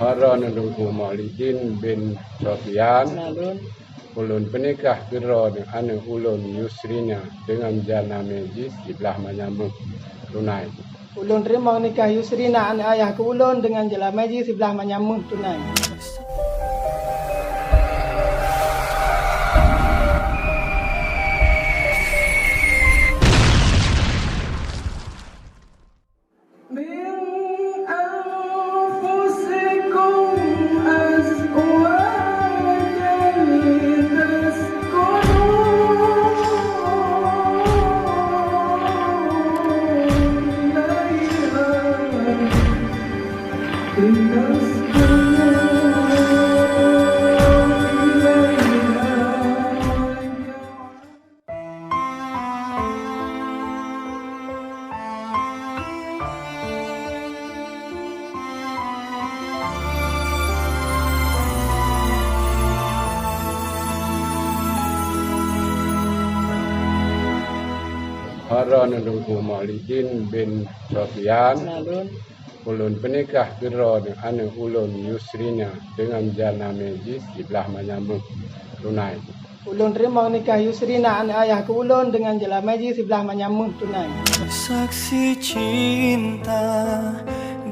Haran Nungku Maulidin bin Sofian ulun penikah kira dengan ulun Yusrina dengan jana majlis sebelah menyambut tunai. Ulun terima nikah Yusrina anak ayah ke ulun dengan jala majlis sebelah menyambut tunai. Haran Nungku Maulidin bin Sofian ulun penikah kira dengan ulun Yusrina dengan jana majlis sebelah menyambut tunai. Ulun terima nikah Yusrina anak ayah ke ulun dengan jala majlis sebelah menyambut tunai. Saksi cinta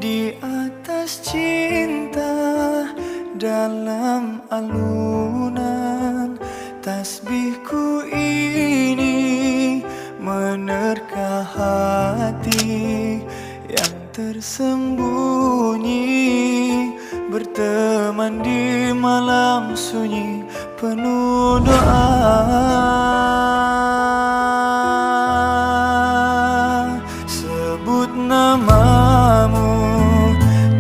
di atas cinta dalam alunan tasbihku ini menerka hati yang tersembunyi, berteman di malam sunyi penuh doa. Sebut namamu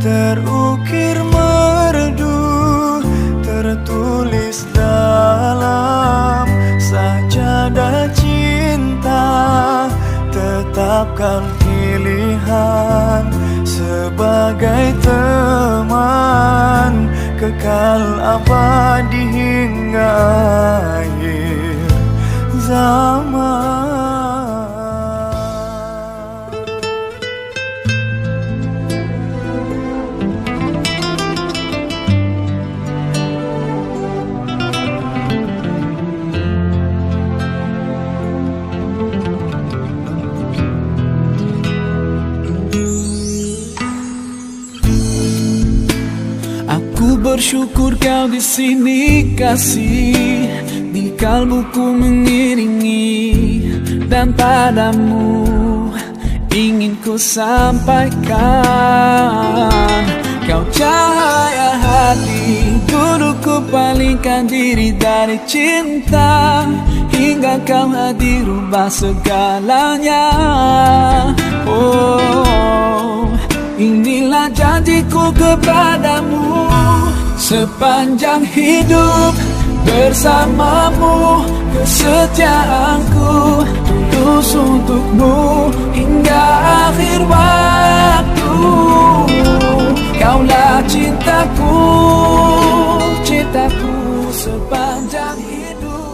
terukir merdu, tertulis dalam sajadah cinta. Tetapkan pilihan sebagai teman kekal abadi hingga akhir zaman. Ku bersyukur kau di sini kasih, di kalbuku mengiringi, dan padamu ingin ku sampaikan. Kau cahaya hati, dulu ku palingkan diri dari cinta, hingga kau hadir rubah segalanya. Oh, inilah janjiku kepadamu, sepanjang hidup bersamamu, kesetiaanku tulus untukmu hingga akhir waktu. Kaulah cintaku, cintaku sepanjang hidup.